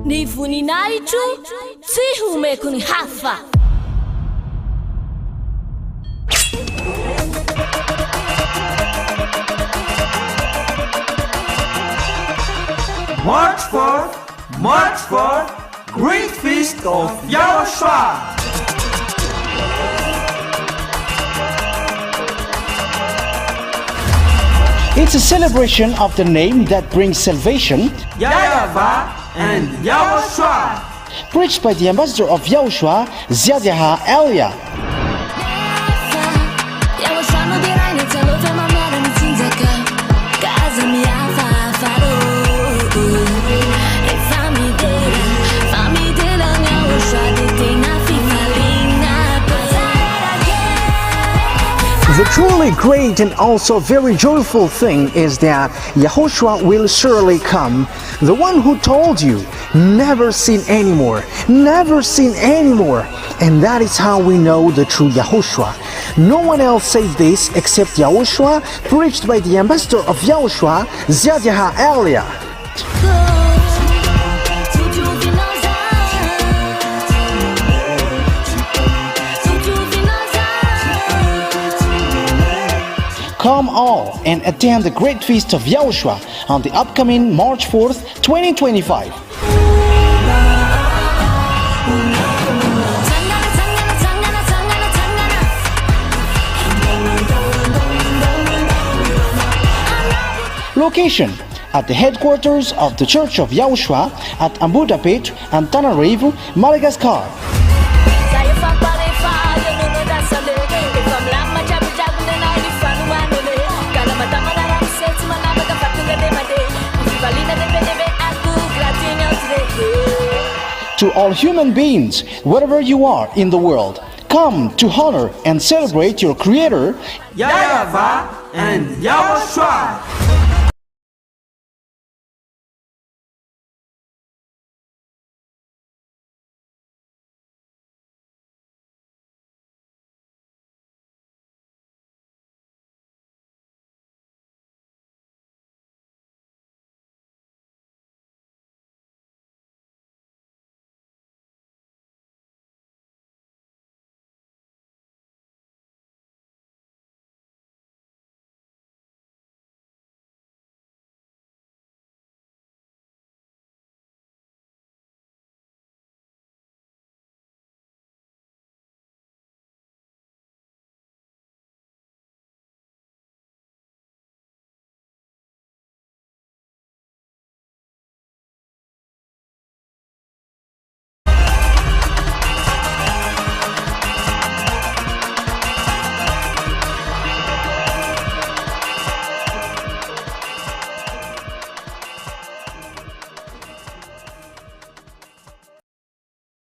Ny voninahitro tsy homeko ny hafa. March 4th, Great Feast of YAHOSHUAH. It's a celebration of the name that brings salvation, YAHVAH and YAHOSHUAH. preached by the ambassador of YAHOSHUAH, YAHVAH. The truly great and also very joyful thing is that YAHOSHUAH will surely come. The one who told you, never seen anymore, never seen anymore. And that is how we know the true YAHOSHUAH. No one else says this except YAHOSHUAH, preached by the ambassador of YAHOSHUAH, YAHVAH. Come all and attend the Great Feast of YAHOSHUAH on the upcoming March 4th, 2025. Location: at the headquarters of the Church of YAHOSHUAH at Ambohidrapeto Antananarivo Madagascar. To all human beings, wherever you are in the world, come to honor and celebrate your Creator, YAHVAH and YAHOSHUAH.